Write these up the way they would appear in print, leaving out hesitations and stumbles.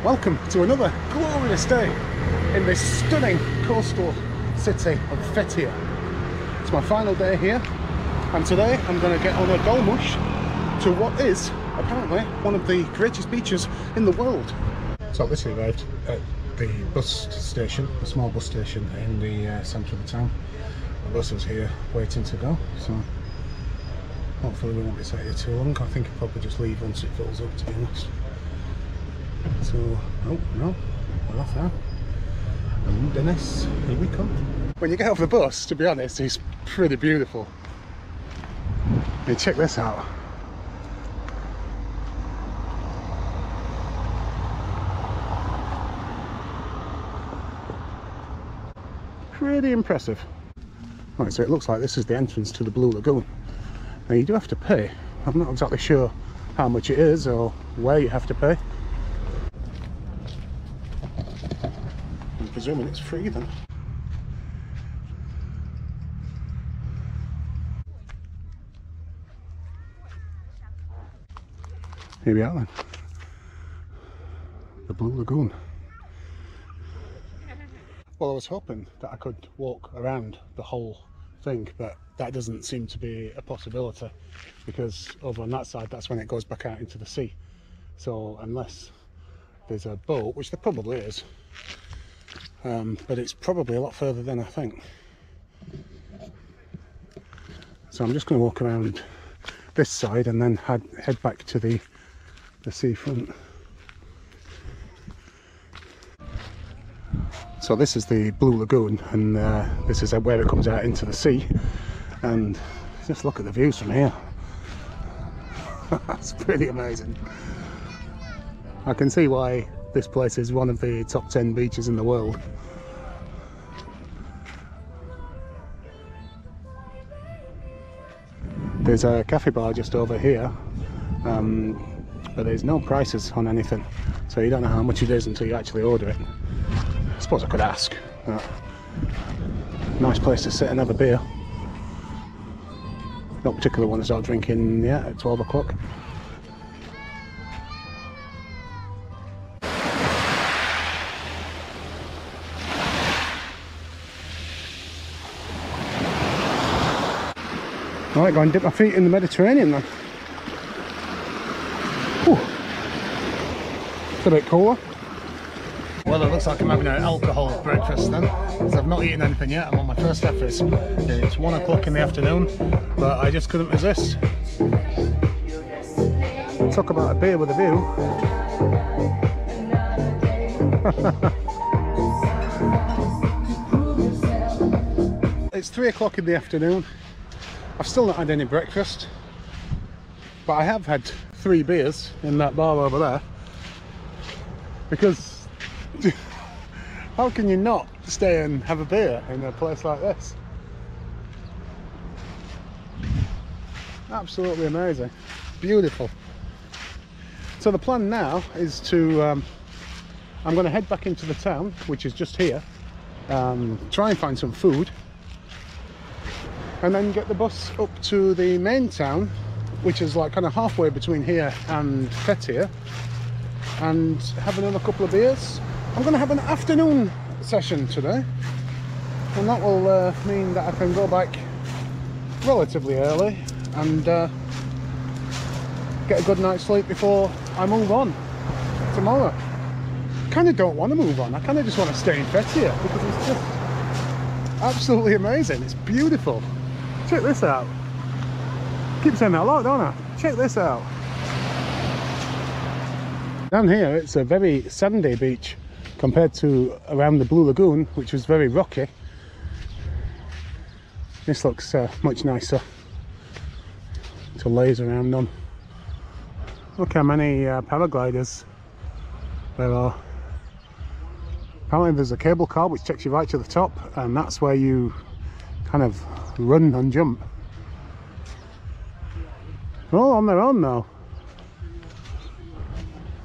Welcome to another glorious day in this stunning coastal city of Fethiye. It's my final day here, and today I'm going to get on a dolmuş to what is apparently one of the greatest beaches in the world. So I've literally arrived at the bus station, the small bus station in the centre of the town. The bus is here waiting to go, so hopefully we won't be sat here too long. I think I'll probably just leave once it fills up, to be honest. So, oh no, we're off now. Ölüdeniz, here we come. When you get off the bus, to be honest, it's pretty beautiful. Hey, check this out. Pretty impressive. Right, so it looks like this is the entrance to the Blue Lagoon. Now you do have to pay. I'm not exactly sure how much it is or where you have to pay. I'm presuming it's free then. Here we are then. The Blue Lagoon. Well, I was hoping that I could walk around the whole thing, but that doesn't seem to be a possibility, because over on that side, that's when it goes back out into the sea. So unless there's a boat, which there probably is, but it's probably a lot further than I think. So I'm just going to walk around this side and then head back to the seafront. So this is the Blue Lagoon, and this is where it comes out into the sea, and just look at the views from here. That's pretty amazing. I can see why this place is one of the top 10 beaches in the world. There's a cafe bar just over here, but there's no prices on anything, so you don't know how much it is until you actually order it. I suppose I could ask. Nice place to sit and have a beer. Not particularly want to start drinking yet at 12 o'clock. Alright, go and dip my feet in the Mediterranean then. Whew. It's a bit cooler. Well, it looks like I'm having an alcohol breakfast then, because I've not eaten anything yet. I'm on my first breakfast. It's 1 o'clock in the afternoon, but I just couldn't resist. Talk about a beer with a view. It's 3 o'clock in the afternoon. I've still not had any breakfast, but I have had 3 beers in that bar over there, because how can you not stay and have a beer in a place like this? Absolutely amazing, beautiful. So the plan now is to I'm going to head back into the town, which is just here, try and find some food, and then get the bus up to the main town, which is like kind of halfway between here and Fethiye, and have another couple of beers. I'm going to have an afternoon session today, and that will mean that I can go back relatively early and get a good night's sleep before I move on tomorrow. I kind of don't want to move on. I kind of just want to stay in Fethiye because it's just absolutely amazing. It's beautiful. Check this out. I keep saying that a lot, don't I? Check this out. Down here it's a very sandy beach compared to around the Blue Lagoon, which was very rocky. This looks much nicer to laze around on. Look how many paragliders there are. Apparently there's a cable car which takes you right to the top, and that's where you kind of run and jump. They're all on their own now.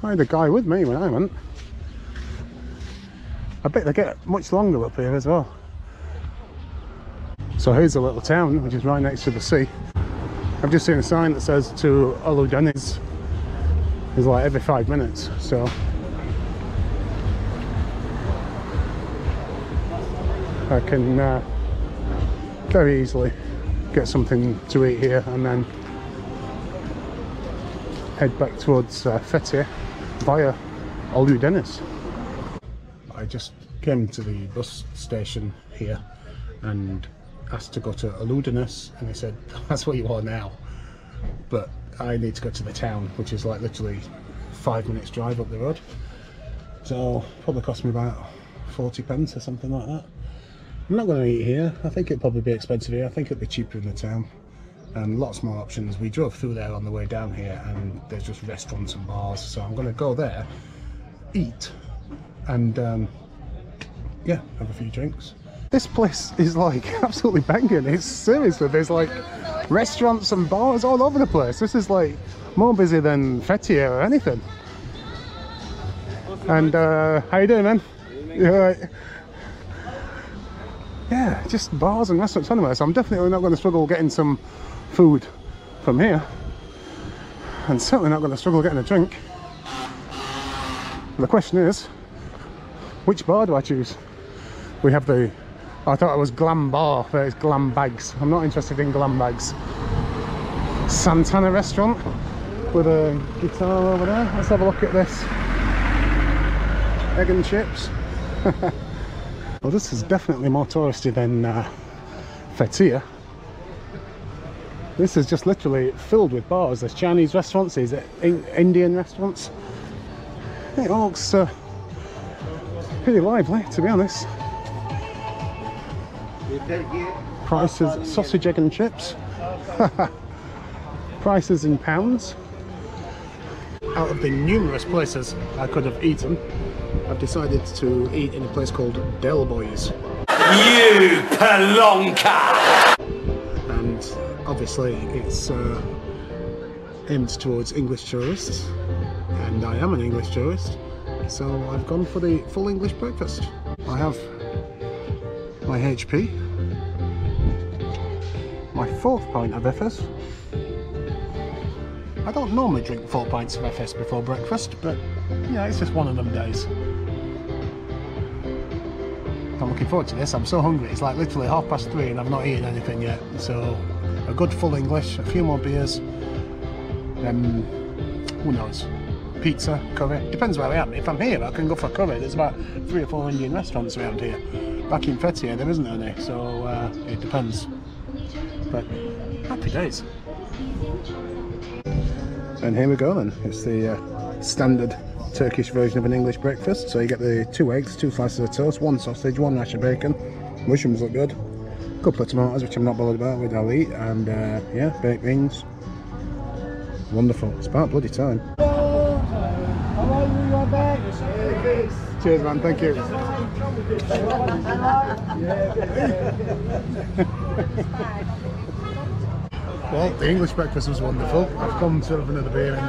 I had a guy with me when I went. I bet they get much longer up here as well. So here's a little town which is right next to the sea. I've just seen a sign that says to Ölüdeniz is like every 5 minutes, so I can very easily get something to eat here and then head back towards Fethiye via Ölüdeniz. I just came to the bus station here and asked to go to Ölüdeniz, and they said that's where you are now, but I need to go to the town, which is like literally 5 minutes drive up the road, so probably cost me about 40 pence or something like that. I'm not going to eat here. I think it'd probably be expensive here. I think it'd be cheaper in the town and lots more options. We drove through there on the way down here and there's just restaurants and bars, so I'm going to go there, eat, and yeah, have a few drinks. This place is like absolutely banging. It's seriously, there's like restaurants and bars all over the place. This is like more busy than Fethiye or anything. And how you doing, man? You alright? Yeah, just bars and restaurants anyway, so I'm definitely not going to struggle getting some food from here, and certainly not going to struggle getting a drink. The question is, which bar do I choose? We have the, I thought it was glam bar, but it's glam bags. I'm not interested in glam bags. Santana restaurant with a guitar over there. Let's have a look at this. Egg and chips. Well, this is definitely more touristy than Fethiye. This is just literally filled with bars. There's Chinese restaurants, there's Indian restaurants. It all looks pretty lively, to be honest. Prices, sausage, egg and chips. Prices in pounds. Out of the numerous places I could have eaten, I've decided to eat in a place called Del Boys. You pelonka! And obviously it's aimed towards English tourists, and I am an English tourist, so I've gone for the full English breakfast. I have my HP, my 4th pint of FS. I don't normally drink 4 pints of FS before breakfast, but yeah, it's just one of them days. I'm looking forward to this. I'm so hungry. It's like literally 3:30 and I've not eaten anything yet. So a good full English, a few more beers, then who knows, pizza, curry. Depends where I am. If I'm here, I can go for curry. There's about 3 or 4 Indian restaurants around here. Back in Fethiye, there isn't any, so it depends. But happy days. And here we go then. It's the standard Turkish version of an English breakfast. So you get the 2 eggs, 2 slices of toast, 1 sausage, 1 rash of bacon. Mushrooms look good. A couple of tomatoes, which I'm not bothered about, which I'll eat. And yeah, baked beans. Wonderful. It's about bloody time. Hello. How are you? You're back. Cheers, man. Thank you. Well, the English breakfast was wonderful. I've come to have another beer in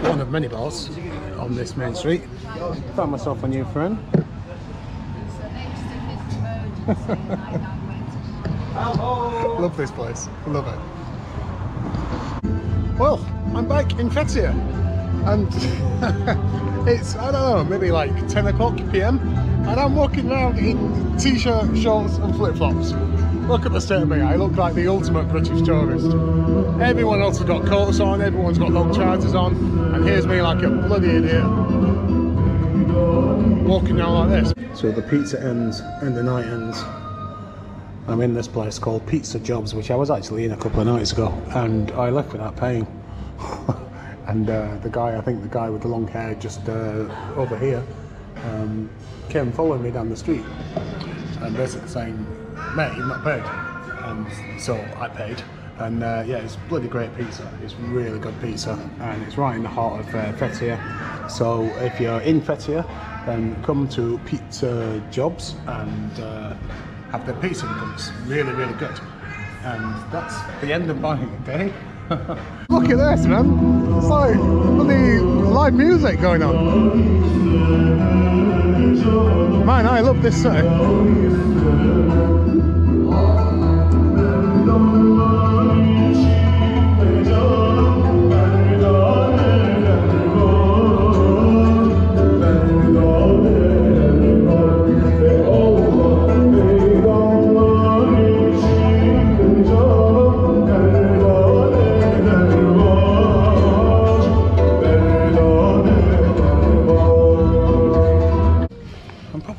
one of many bars on this main street. Found myself a new friend. Love this place. Love it. Well, I'm back in Fethiye, and it's, I don't know, maybe like 10 o'clock PM, and I'm walking around in t-shirt, shorts and flip-flops. Look at the state of me. I look like the ultimate British tourist. Everyone else has got coats on, everyone's got long trousers on, and here's me like a bloody idiot walking around like this. So the pizza ends and the night ends. I'm in this place called Pizza Jobs, which I was actually in a couple of nights ago, and I left without paying. And the guy, I think the guy with the long hair just over here, came following me down the street and basically saying, "Mate, you've not paid." And so I paid, and yeah, it's bloody great pizza. It's really good pizza, and it's right in the heart of Fethiye. So if you're in Fethiye, then come to Pizza Jobs and have the pizza, because it's really, really good. And that's the end of my day. Look at this, man. It's like bloody live music going on. Man, I love this city.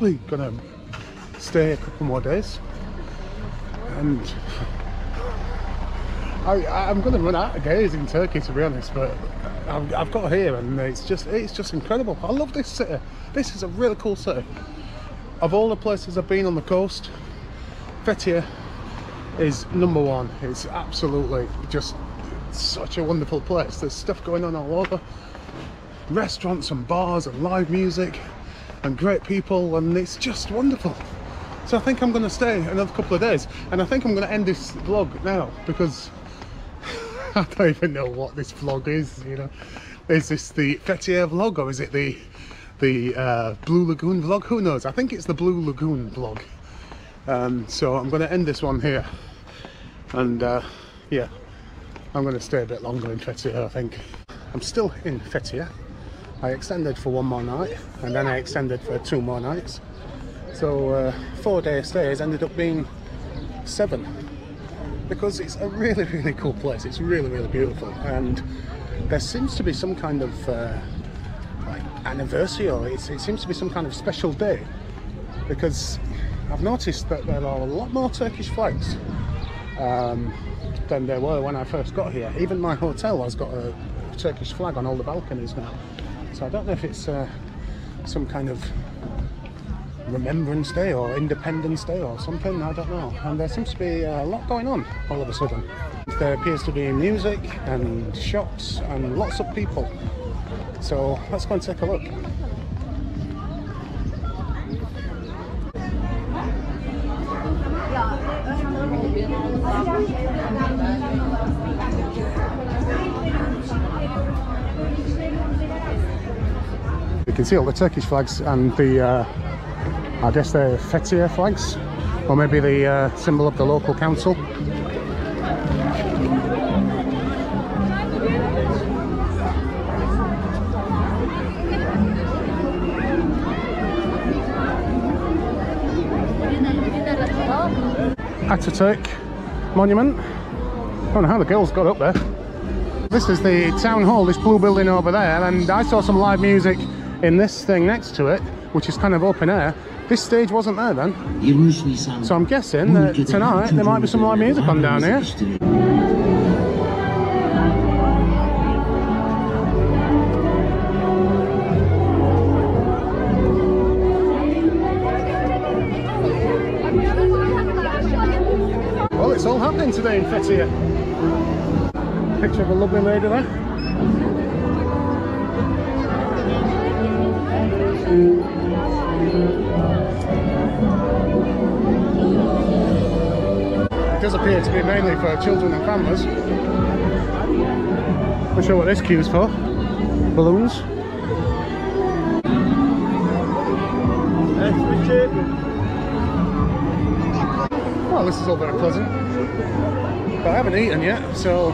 probably gonna stay a couple more days, and I'm gonna run out of days in Turkey, to be honest, but I've got here and it's just incredible. I love this city. This is a really cool city. Of all the places I've been on the coast, Fethiye is number one. It's absolutely just such a wonderful place. There's stuff going on all over, restaurants and bars and live music and great people, and it's just wonderful. So I think I'm going to stay another couple of days, and I think I'm going to end this vlog now, because I don't even know what this vlog is, you know. Is this the Fethiye vlog, or is it the Blue Lagoon vlog? Who knows? I think it's the Blue Lagoon vlog. So I'm going to end this one here, and yeah, I'm going to stay a bit longer in Fethiye, I think. I'm still in Fethiye. I extended for one more night, and then I extended for 2 more nights. So 4-day stays ended up being 7, because it's a really, really cool place. It's really, really beautiful, and there seems to be some kind of like anniversary, or it seems to be some kind of special day, because I've noticed that there are a lot more Turkish flags than there were when I first got here. Even my hotel has got a Turkish flag on all the balconies now. So I don't know if it's some kind of Remembrance Day or Independence Day or something, I don't know. And there seems to be a lot going on all of a sudden. There appears to be music and shops and lots of people. So let's go and take a look. You can see all the Turkish flags and the I guess they're Fethiye flags, or maybe the symbol of the local council. Atatürk monument. I don't know how the girls got up there. This is the town hall, this blue building over there, and I saw some live music in this thing next to it, which is kind of open air. This stage wasn't there then, so I'm guessing that tonight there might be some live music on down here. Well, it's all happening today in Fethiye. Picture of a lovely lady there. It does appear to be mainly for children and families. Not sure what this queue's for. Balloons. Well, this is all very pleasant, but I haven't eaten yet, so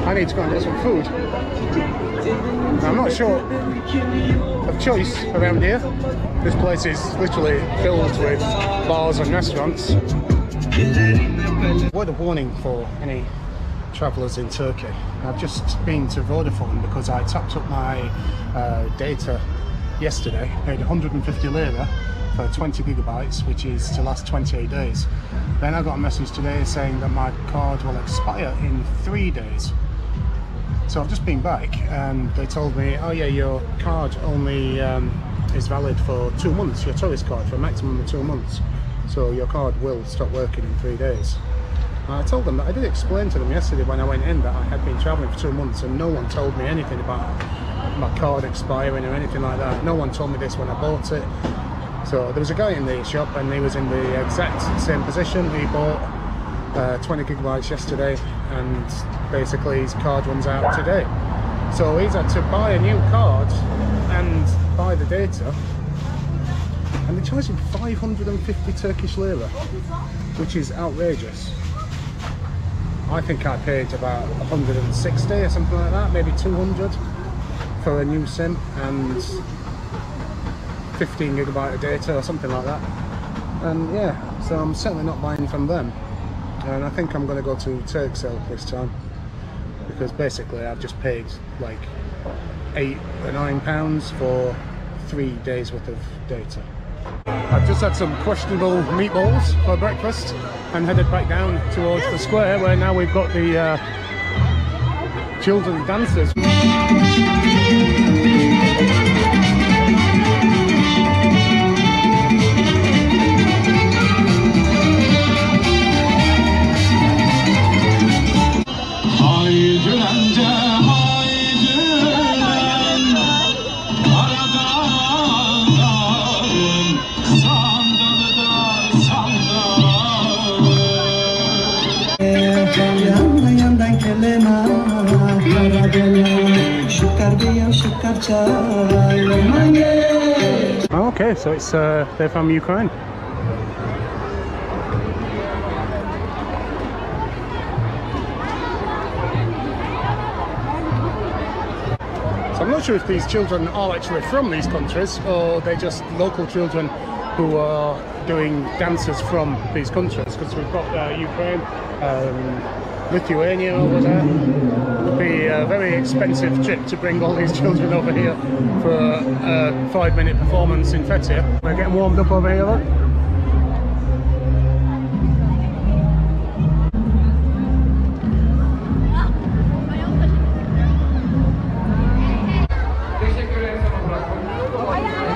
I need to go and get some food. I'm not sure of choice around here. This place is literally filled with bars and restaurants. Word of warning for any travellers in Turkey. I've just been to Vodafone because I tapped up my data yesterday, paid 150 lira for 20 gigabytes, which is to last 28 days. Then I got a message today saying that my card will expire in 3 days. So I've just been back and they told me, oh yeah, your card only is valid for 2 months, your tourist card, for a maximum of 2 months. So your card will stop working in 3 days. I told them that I did explain to them yesterday when I went in that I had been travelling for 2 months, and no one told me anything about my card expiring or anything like that. No one told me this when I bought it. So there was a guy in the shop and he was in the exact same position. He bought 20 gigabytes yesterday and basically his card runs out today. So he's had to buy a new card and buy the data, and they charge him 550 Turkish lira, which is outrageous. I think I paid about 160 or something like that, maybe 200 for a new SIM and 15 gigabyte of data or something like that. And yeah, so I'm certainly not buying from them, and I think I'm going to go to Turkcell this time, because basically I've just paid like £8 or £9 for 3 days worth of data. I've just had some questionable meatballs for breakfast and headed back down towards the square where now we've got the children's dancers. Okay, so it's they're from Ukraine. So I'm not sure if these children are actually from these countries or they're just local children who are doing dances from these countries, because we've got Ukraine, Lithuania over there. It'd be a very expensive trip to bring all these children over here for a 5-minute performance in Fethiye. We're getting warmed up over here, look.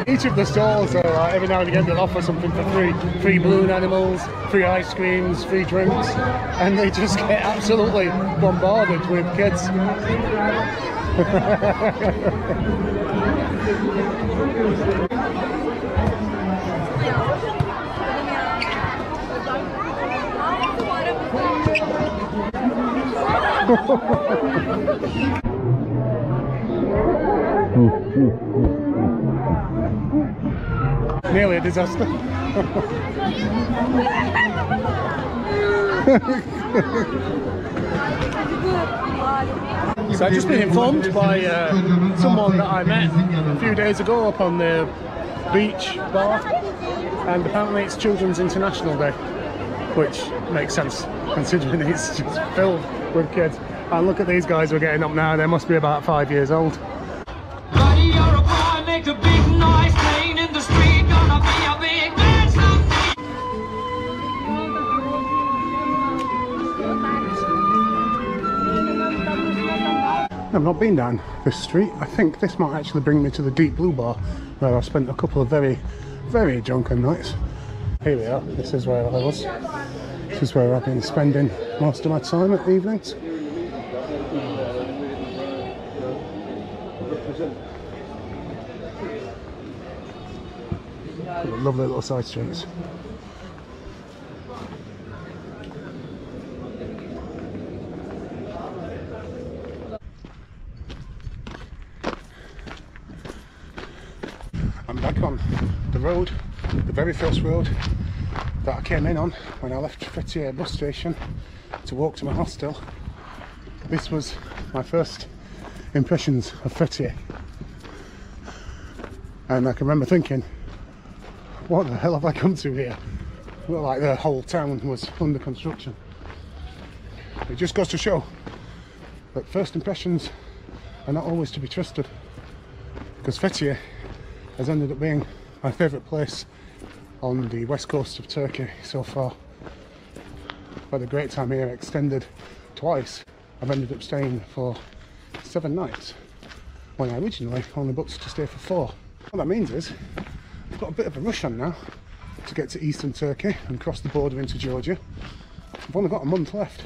Each of the stalls are every now and again they'll offer something for free. Free balloon animals, free ice creams, free drinks, and they just get absolutely bombarded with kids. Nearly a disaster. So I've just been informed by someone that I met a few days ago up on the beach bar, and apparently it's Children's International Day, which makes sense considering it's just filled with kids. And look at these guys who are getting up now, they must be about 5 years old. I've not been down this street. I think this might actually bring me to the Deep Blue Bar, where I spent a couple of very, very drunken nights. Here we are. This is where I was. This is where I've been spending most of my time at the evenings. Lovely little side streets. I'm back on the road, the very first road that I came in on when I left Fethiye bus station to walk to my hostel. This was my first impressions of Fethiye, and I can remember thinking, what the hell have I come to here? It looked like the whole town was under construction. It just goes to show that first impressions are not always to be trusted, because Fethiye has ended up being my favourite place on the west coast of Turkey so far. I've had a great time here, extended twice. I've ended up staying for 7 nights when I originally only booked to stay for 4. What that means is I've got a bit of a rush on now to get to eastern Turkey and cross the border into Georgia. I've only got a month left,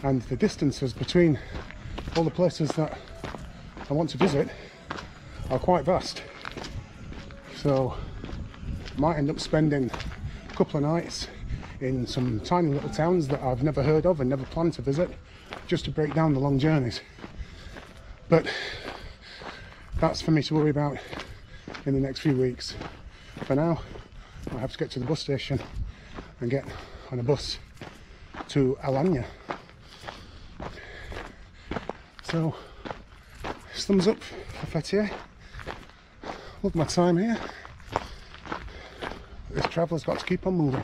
and the distances between all the places that I want to visit are quite vast. So I might end up spending a couple of nights in some tiny little towns that I've never heard of and never planned to visit, just to break down the long journeys. But that's for me to worry about in the next few weeks. For now, I have to get to the bus station and get on a bus to Alanya. So, thumbs up for Fethiye. Love my time here. This traveller's got to keep on moving.